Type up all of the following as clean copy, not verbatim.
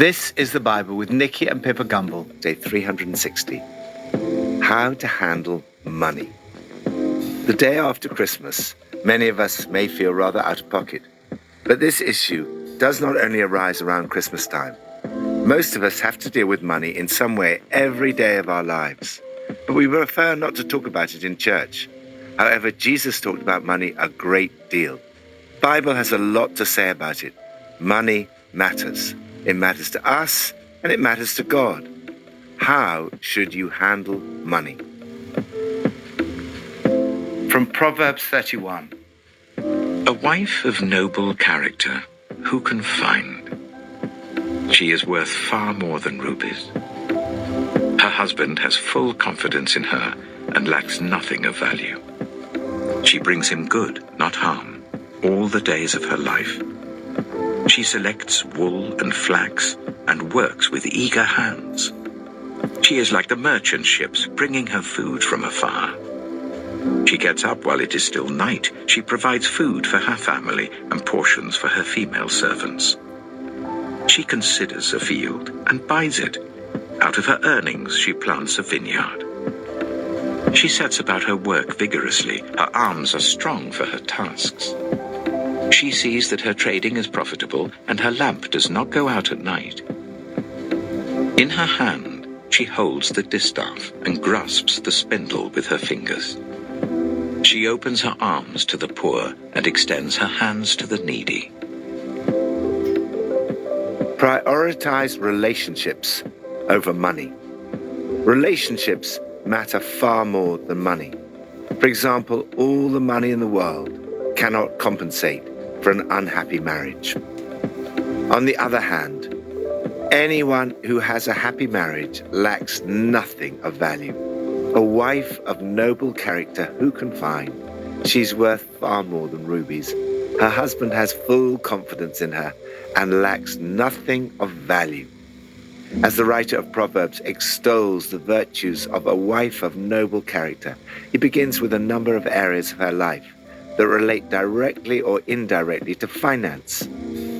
This is the Bible with Nicky and Pippa Gumbel, day 360. How to handle money. The day after Christmas, many of us may feel rather out of pocket. But this issue does not only arise around Christmas time. Most of us have to deal with money in some way every day of our lives. But we prefer not to talk about it in church. However, Jesus talked about money a great deal. The Bible has a lot to say about it. Money matters. It matters to us, and it matters to God. How should you handle money? From Proverbs 31. A wife of noble character, who can find? She is worth far more than rubies. Her husband has full confidence in her and lacks nothing of value. She brings him good, not harm, all the days of her life. She selects wool and flax and works with eager hands. She is like the merchant ships bringing her food from afar. She gets up while it is still night. She provides food for her family and portions for her female servants. She considers a field and buys it. Out of her earnings, she plants a vineyard. She sets about her work vigorously. Her arms are strong for her tasks. She sees that her trading is profitable and her lamp does not go out at night. In her hand, she holds the distaff and grasps the spindle with her fingers. She opens her arms to the poor and extends her hands to the needy. Prioritize relationships over money. Relationships matter far more than money. For example, all the money in the world cannot compensate for an unhappy marriage. On the other hand, anyone who has a happy marriage lacks nothing of value. A wife of noble character, who can find? She's worth far more than rubies. Her husband has full confidence in her and lacks nothing of value. As the writer of Proverbs extols the virtues of a wife of noble character, he begins with a number of areas of her life that relate directly or indirectly to finance.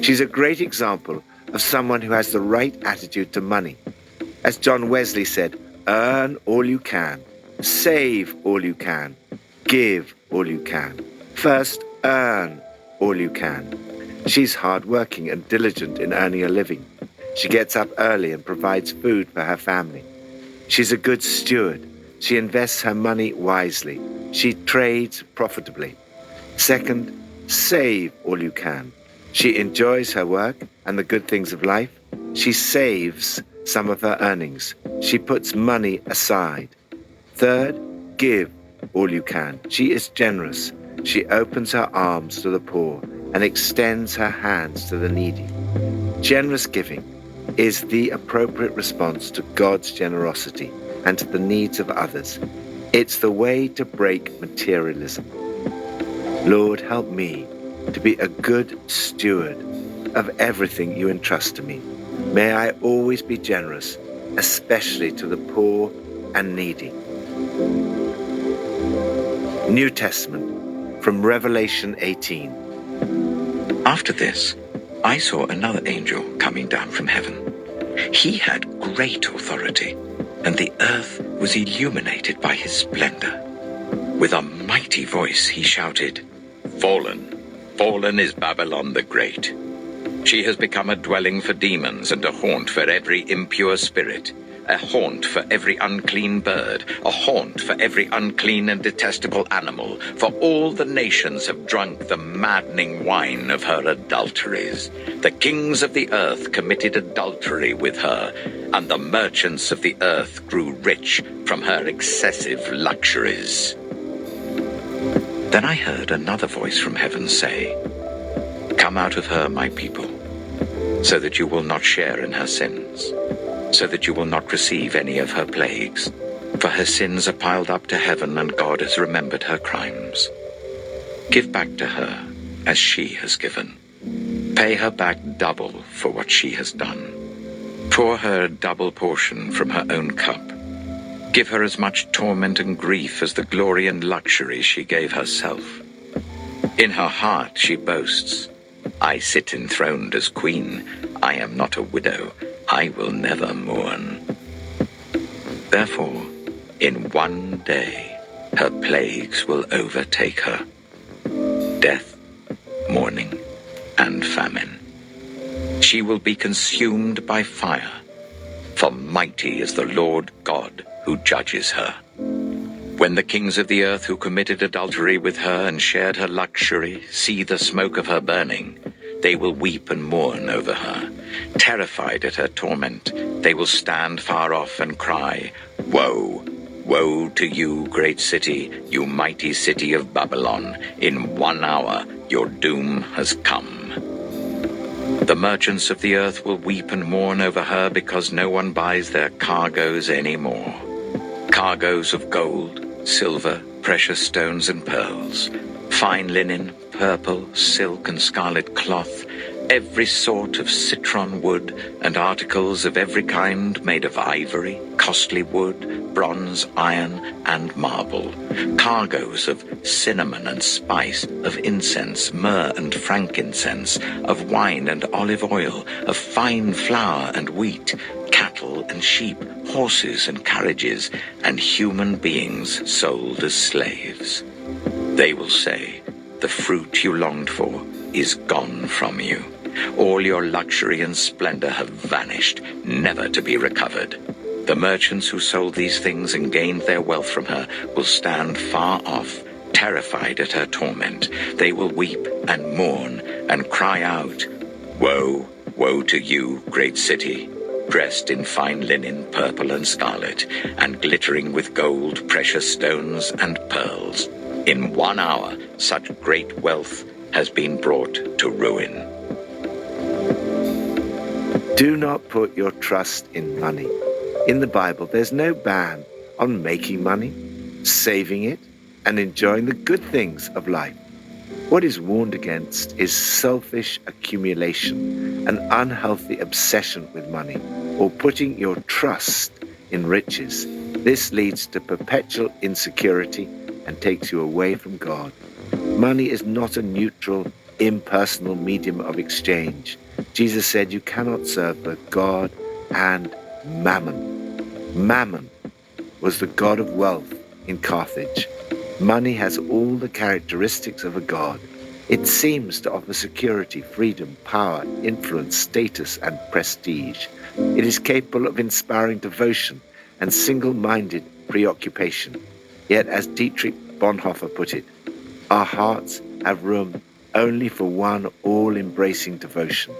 She's a great example of someone who has the right attitude to money. As John Wesley said, earn all you can, save all you can, give all you can. First, earn all you can. She's hardworking and diligent in earning a living. She gets up early and provides food for her family. She's a good steward. She invests her money wisely. She trades profitably. Second, save all you can. She enjoys her work and the good things of life. She saves some of her earnings. She puts money aside. Third, give all you can. She is generous. She opens her arms to the poor and extends her hands to the needy. Generous giving is the appropriate response to God's generosity and to the needs of others. It's the way to break materialism. Lord, help me to be a good steward of everything you entrust to me. May I always be generous, especially to the poor and needy. New Testament, from Revelation 18. After this, I saw another angel coming down from heaven. He had great authority, and the earth was illuminated by his splendor. With a mighty voice he shouted, "Fallen, fallen is Babylon the Great. She has become a dwelling for demons and a haunt for every impure spirit, a haunt for every unclean bird, a haunt for every unclean and detestable animal, for all the nations have drunk the maddening wine of her adulteries. The kings of the earth committed adultery with her, and the merchants of the earth grew rich from her excessive luxuries." Then I heard another voice from heaven say, "Come out of her, my people, so that you will not share in her sins, so that you will not receive any of her plagues. For her sins are piled up to heaven, and God has remembered her crimes. Give back to her as she has given. Pay her back double for what she has done. Pour her a double portion from her own cup. Give her as much torment and grief as the glory and luxury she gave herself. In her heart she boasts, I sit enthroned as queen. I am not a widow, I will never mourn. Therefore, in one day, her plagues will overtake her. Death, mourning, and famine. She will be consumed by fire, for mighty is the Lord God who judges her. When the kings of the earth who committed adultery with her and shared her luxury see the smoke of her burning, they will weep and mourn over her. Terrified at her torment, they will stand far off and cry, "Woe! Woe to you, great city, you mighty city of Babylon! In 1 hour your doom has come." The merchants of the earth will weep and mourn over her because no one buys their cargoes anymore. Cargoes of gold, silver, precious stones and pearls, fine linen, purple, silk and scarlet cloth, every sort of citron wood, and articles of every kind made of ivory, costly wood, bronze, iron, and marble, cargoes of cinnamon and spice, of incense, myrrh and frankincense, of wine and olive oil, of fine flour and wheat, cattle and sheep, horses and carriages, and human beings sold as slaves. They will say, "The fruit you longed for is gone from you. All your luxury and splendor have vanished, never to be recovered." The merchants who sold these things and gained their wealth from her will stand far off, terrified at her torment. They will weep and mourn and cry out, "Woe, woe to you, great city, dressed in fine linen, purple and scarlet, and glittering with gold, precious stones and pearls. In 1 hour, such great wealth has been brought to ruin." Do not put your trust in money. In the Bible, there's no ban on making money, saving it, and enjoying the good things of life. What is warned against is selfish accumulation, an unhealthy obsession with money, or putting your trust in riches. This leads to perpetual insecurity and takes you away from God. Money is not a neutral, impersonal medium of exchange. Jesus said you cannot serve both God and Mammon. Mammon was the god of wealth in Carthage. Money has all the characteristics of a god. It seems to offer security, freedom, power, influence, status, and prestige. It is capable of inspiring devotion and single-minded preoccupation. Yet, as Dietrich Bonhoeffer put it, our hearts have room only for one all-embracing devotion,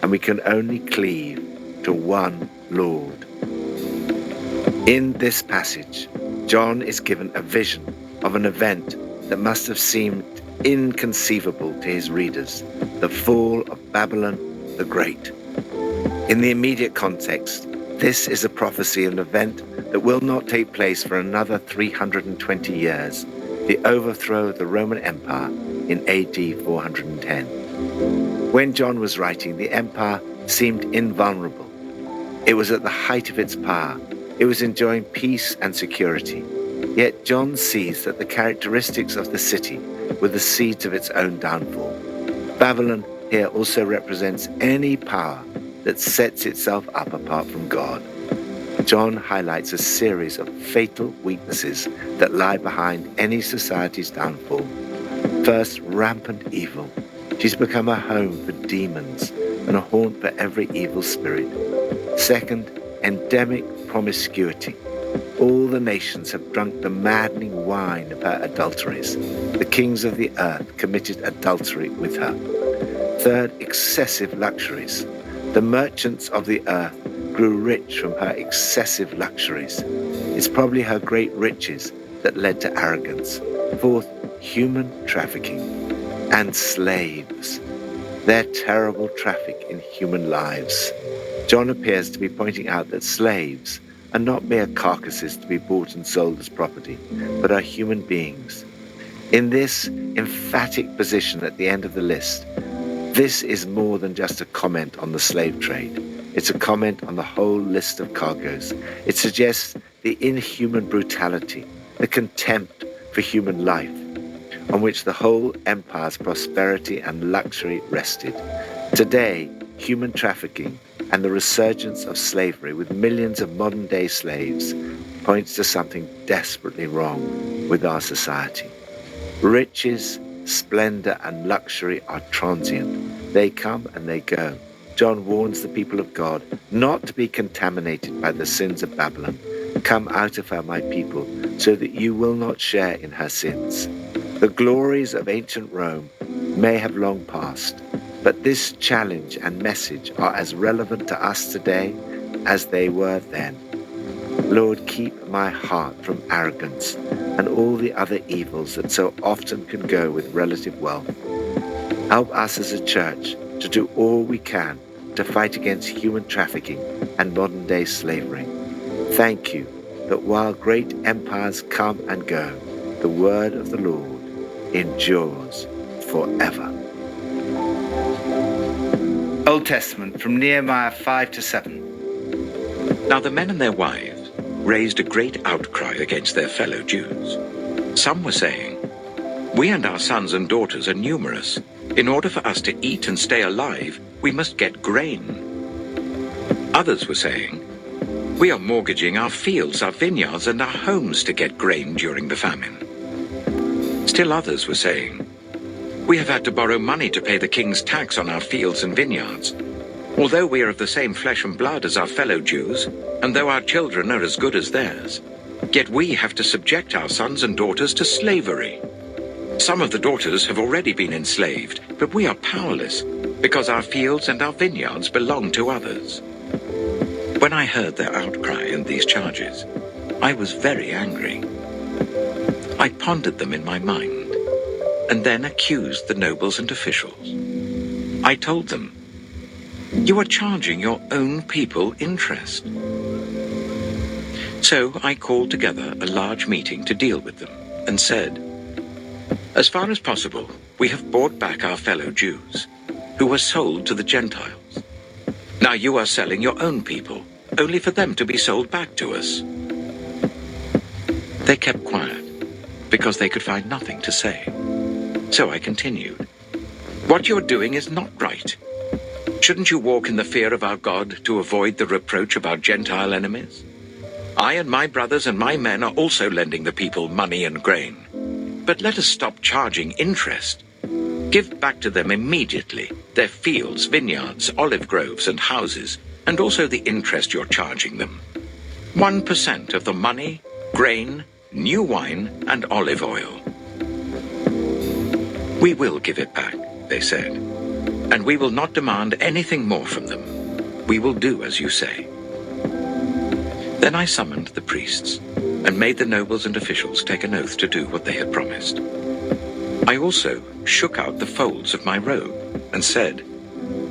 and we can only cleave to one Lord. In this passage, John is given a vision of an event that must have seemed inconceivable to his readers, the fall of Babylon the Great. In the immediate context, this is a prophecy of an event that will not take place for another 320 years, the overthrow of the Roman Empire in AD 410. When John was writing, the empire seemed invulnerable. It was at the height of its power. It was enjoying peace and security. Yet John sees that the characteristics of the city were the seeds of its own downfall. Babylon here also represents any power that sets itself up apart from God. John highlights a series of fatal weaknesses that lie behind any society's downfall. First, rampant evil. She's become a home for demons and a haunt for every evil spirit. Second, endemic promiscuity. All the nations have drunk the maddening wine of her adulteries. The kings of the earth committed adultery with her. Third, excessive luxuries. The merchants of the earth grew rich from her excessive luxuries. It's probably her great riches that led to arrogance. Fourth, human trafficking. And slaves. Their terrible traffic in human lives. John appears to be pointing out that slaves are not mere carcasses to be bought and sold as property, but are human beings. In this emphatic position at the end of the list, this is more than just a comment on the slave trade. It's a comment on the whole list of cargoes. It suggests the inhuman brutality, the contempt for human life, on which the whole empire's prosperity and luxury rested. Today, human trafficking and the resurgence of slavery with millions of modern-day slaves points to something desperately wrong with our society. Riches, splendor, and luxury are transient. They come and they go. John warns the people of God not to be contaminated by the sins of Babylon. Come out of her, my people, so that you will not share in her sins. The glories of ancient Rome may have long passed, but this challenge and message are as relevant to us today as they were then. Lord, keep my heart from arrogance and all the other evils that so often can go with relative wealth. Help us as a church to do all we can to fight against human trafficking and modern-day slavery. Thank you that while great empires come and go, the word of the Lord endures forever. Old Testament, from Nehemiah 5-7. Now the men and their wives raised a great outcry against their fellow Jews. Some were saying, "We and our sons and daughters are numerous. In order for us to eat and stay alive, we must get grain." Others were saying, "We are mortgaging our fields, our vineyards, and our homes to get grain during the famine." Still others were saying, "We have had to borrow money to pay the king's tax on our fields and vineyards. Although we are of the same flesh and blood as our fellow Jews, and though our children are as good as theirs, yet we have to subject our sons and daughters to slavery. Some of the daughters have already been enslaved, but we are powerless, because our fields and our vineyards belong to others." When I heard their outcry and these charges, I was very angry. I pondered them in my mind, and then accused the nobles and officials. I told them, "You are charging your own people interest." So I called together a large meeting to deal with them, and said, "As far as possible, we have bought back our fellow Jews, who were sold to the Gentiles. Now you are selling your own people, only for them to be sold back to us." They kept quiet, because they could find nothing to say. So I continued, "What you're doing is not right. Shouldn't you walk in the fear of our God to avoid the reproach of our Gentile enemies? I and my brothers and my men are also lending the people money and grain. But let us stop charging interest. Give back to them immediately their fields, vineyards, olive groves, and houses, and also the interest you're charging them. 1% of the money, grain, new wine, and olive oil." "We will give it back," they said, "and we will not demand anything more from them. We will do as you say." Then I summoned the priests and made the nobles and officials take an oath to do what they had promised. I also shook out the folds of my robe and said,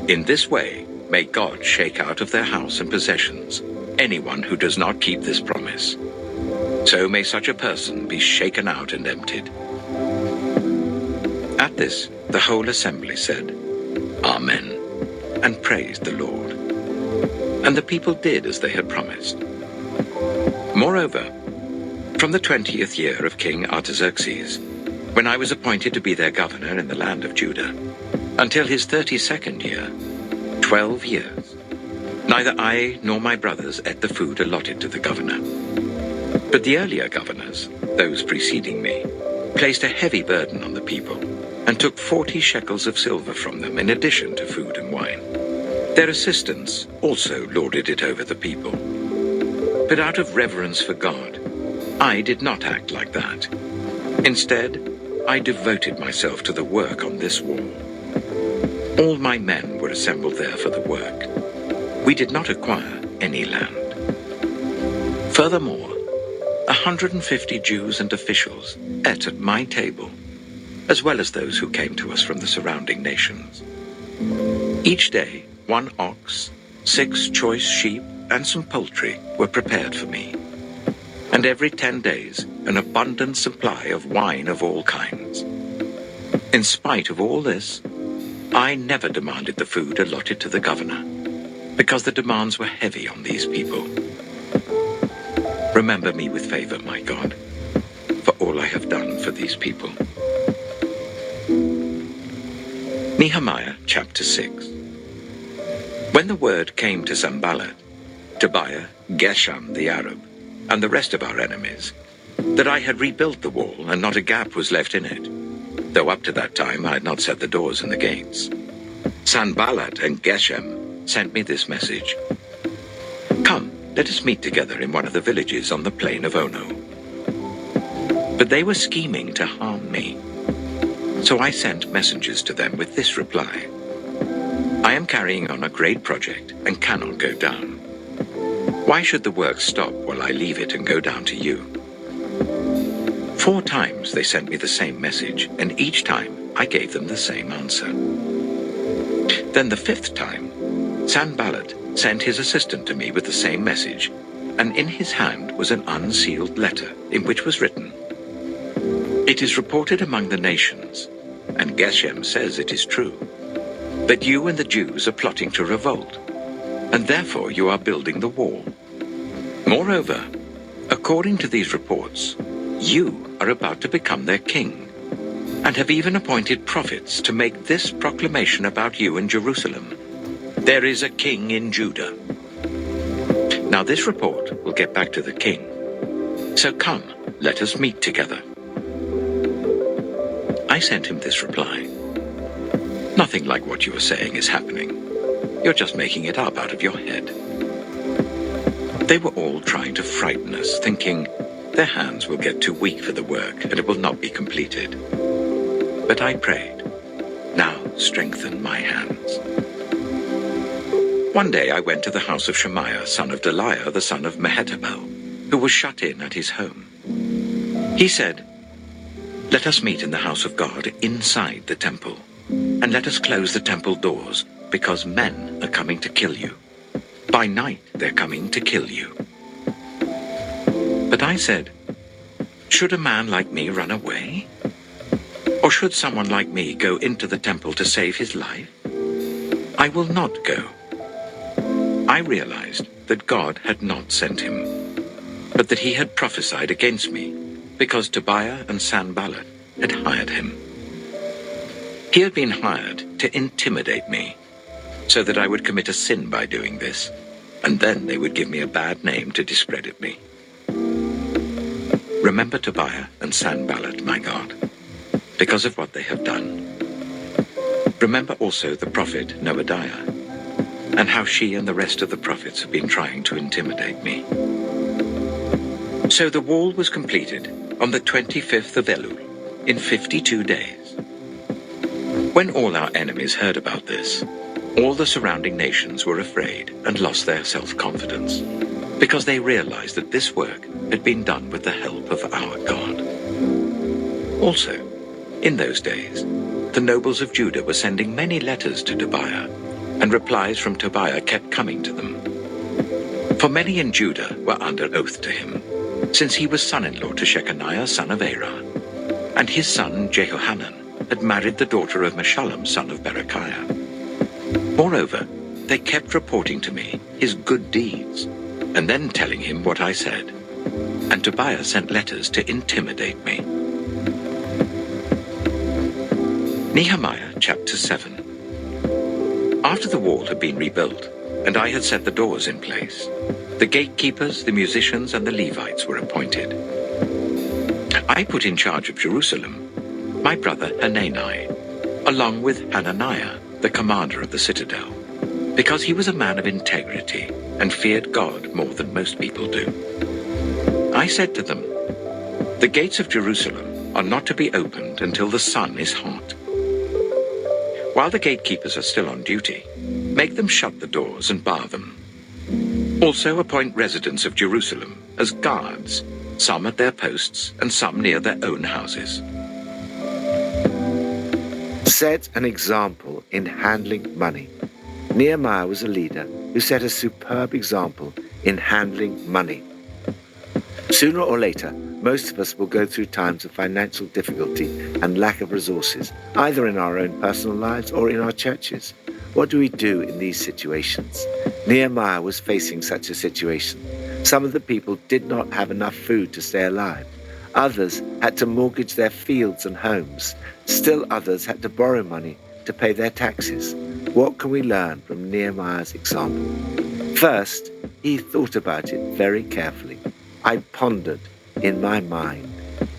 "In this way may God shake out of their house and possessions anyone who does not keep this promise. So may such a person be shaken out and emptied." At this, the whole assembly said, "Amen," and praised the Lord. And the people did as they had promised. Moreover, from the 20th year of King Artaxerxes, when I was appointed to be their governor in the land of Judah, until his 32nd year, 12 years, neither I nor my brothers ate the food allotted to the governor. But the earlier governors, those preceding me, placed a heavy burden on the people, and took 40 shekels of silver from them in addition to food and wine. Their assistants also lorded it over the people. But out of reverence for God, I did not act like that. Instead, I devoted myself to the work on this wall. All my men were assembled there for the work. We did not acquire any land. Furthermore, 150 Jews and officials ate at my table, as well as those who came to us from the surrounding nations. Each day, 1 ox, 6 choice sheep, and some poultry were prepared for me. And every 10 days, an abundant supply of wine of all kinds. In spite of all this, I never demanded the food allotted to the governor, because the demands were heavy on these people. Remember me with favor, my God, for all I have done for these people. Nehemiah chapter 6. When the word came to Sanballat, Tobiah, Geshem the Arab, and the rest of our enemies, that I had rebuilt the wall and not a gap was left in it, though up to that time I had not set the doors and the gates, Sanballat and Geshem sent me this message: "Come, let us meet together in one of the villages on the plain of Ono." But they were scheming to harm me. So I sent messengers to them with this reply: "I am carrying on a great project and cannot go down. Why should the work stop while I leave it and go down to you?" 4 times they sent me the same message, and each time I gave them the same answer. Then the 5th time, Sanballat sent his assistant to me with the same message, and in his hand was an unsealed letter in which was written, "It is reported among the nations, and Geshem says it is true, that you and the Jews are plotting to revolt, and therefore you are building the wall. Moreover, according to these reports, you are about to become their king, and have even appointed prophets to make this proclamation about you in Jerusalem: there is a king in Judah. Now this report will get back to the king. So come, let us meet together." I sent him this reply: "Nothing like what you are saying is happening. You're just making it up out of your head." They were all trying to frighten us, thinking their hands will get too weak for the work and it will not be completed. But I prayed, "Now strengthen my hands." One day I went to the house of Shemaiah, son of Deliah, the son of Mehetabel, who was shut in at his home. He said, "Let us meet in the house of God inside the temple, and let us close the temple doors, because men are coming to kill you. By night they're coming to kill you." But I said, "Should a man like me run away? Or should someone like me go into the temple to save his life? I will not go." I realized that God had not sent him, but that he had prophesied against me, because Tobiah and Sanballat had hired him. He had been hired to intimidate me, so that I would commit a sin by doing this, and then they would give me a bad name to discredit me. Remember Tobiah and Sanballat, my God, because of what they have done. Remember also the prophet Noadiah, and how she and the rest of the prophets have been trying to intimidate me. So the wall was completed on the 25th of Elul, in 52 days. When all our enemies heard about this, all the surrounding nations were afraid and lost their self-confidence, because they realized that this work had been done with the help of our God. Also, in those days, the nobles of Judah were sending many letters to Tobiah, and replies from Tobiah kept coming to them. For many in Judah were under oath to him, since he was son-in-law to Shechaniah son of Arah, and his son Jehohanan had married the daughter of Meshullam son of Berechiah. Moreover, they kept reporting to me his good deeds, and then telling him what I said, and Tobiah sent letters to intimidate me. Nehemiah chapter 7. After the wall had been rebuilt, and I had set the doors in place, the gatekeepers, the musicians, and the Levites were appointed. I put in charge of Jerusalem my brother Hanani, along with Hananiah, the commander of the citadel, because he was a man of integrity and feared God more than most people do. I said to them, "The gates of Jerusalem are not to be opened until the sun is hot. While the gatekeepers are still on duty, make them shut the doors and bar them. Also appoint residents of Jerusalem as guards, some at their posts and some near their own houses." Set an example in handling money. Nehemiah was a leader who set a superb example in handling money. Sooner or later, most of us will go through times of financial difficulty and lack of resources, either in our own personal lives or in our churches. What do we do in these situations? Nehemiah was facing such a situation. Some of the people did not have enough food to stay alive. Others had to mortgage their fields and homes. Still others had to borrow money to pay their taxes. What can we learn from Nehemiah's example? First, he thought about it very carefully. I pondered in my mind.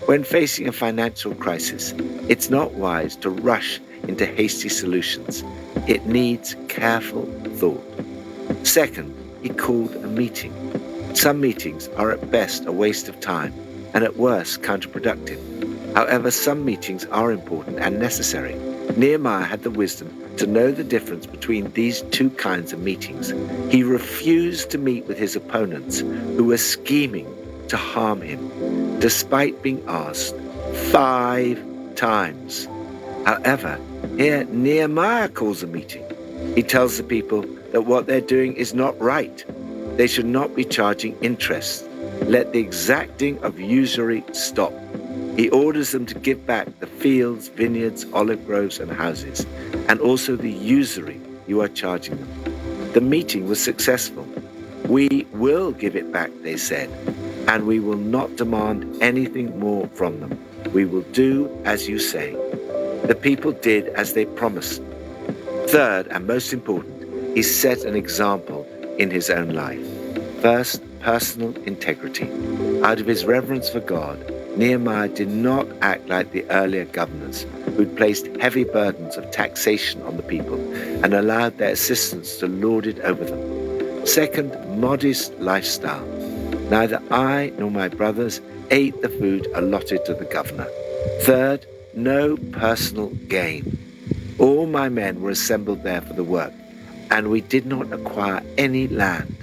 When facing a financial crisis, it's not wise to rush into hasty solutions. It needs careful thought. Second, he called a meeting. Some meetings are at best a waste of time and at worst counterproductive. However, some meetings are important and necessary. Nehemiah had the wisdom to know the difference between these two kinds of meetings. He refused to meet with his opponents who were scheming to harm him, despite being asked 5 times. However, here Nehemiah calls a meeting. He tells the people that what they're doing is not right. They should not be charging interest. Let the exacting of usury stop. He orders them to give back the fields, vineyards, olive groves, and houses, and also the usury you are charging them. The meeting was successful. We will give it back, they said, and we will not demand anything more from them. We will do as you say. The people did as they promised. Third, and most important, he set an example in his own life. First, personal integrity. Out of his reverence for God, Nehemiah did not act like the earlier governors who'd placed heavy burdens of taxation on the people and allowed their assistants to lord it over them. Second, modest lifestyle. Neither I nor my brothers ate the food allotted to the governor. Third, no personal gain. All my men were assembled there for the work, and we did not acquire any land.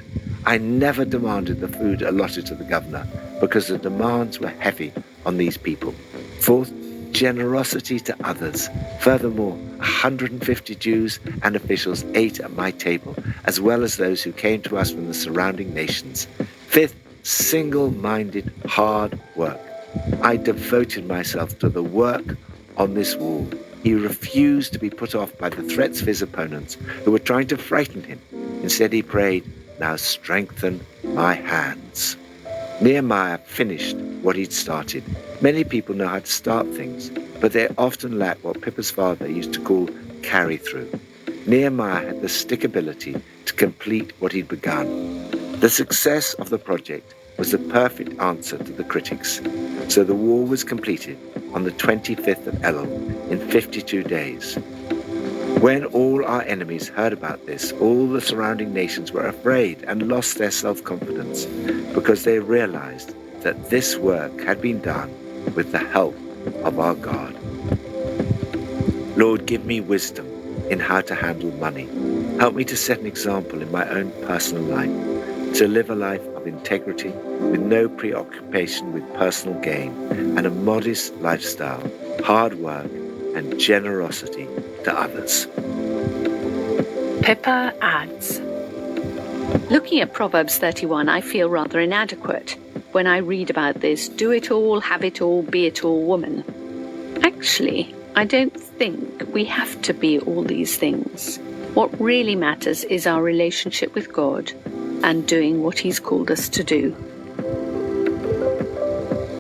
I never demanded the food allotted to the governor because the demands were heavy on these people. Fourth, generosity to others. Furthermore, 150 Jews and officials ate at my table, as well as those who came to us from the surrounding nations. Fifth, single-minded hard work. I devoted myself to the work on this wall. He refused to be put off by the threats of his opponents who were trying to frighten him. Instead, he prayed, "Now strengthen my hands." Nehemiah finished what he'd started. Many people know how to start things, but they often lack what Pippa's father used to call carry-through. Nehemiah had the stickability to complete what he'd begun. The success of the project was the perfect answer to the critics. So the wall was completed on the 25th of Elul in 52 days. When all our enemies heard about this, all the surrounding nations were afraid and lost their self-confidence because they realized that this work had been done with the help of our God. Lord, give me wisdom in how to handle money. Help me to set an example in my own personal life, to live a life of integrity with no preoccupation with personal gain and a modest lifestyle, hard work, and generosity to others. Pippa adds, looking at Proverbs 31, I feel rather inadequate when I read about this do it all, have it all, be it all woman. Actually, I don't think we have to be all these things. What really matters is our relationship with God and doing what He's called us to do.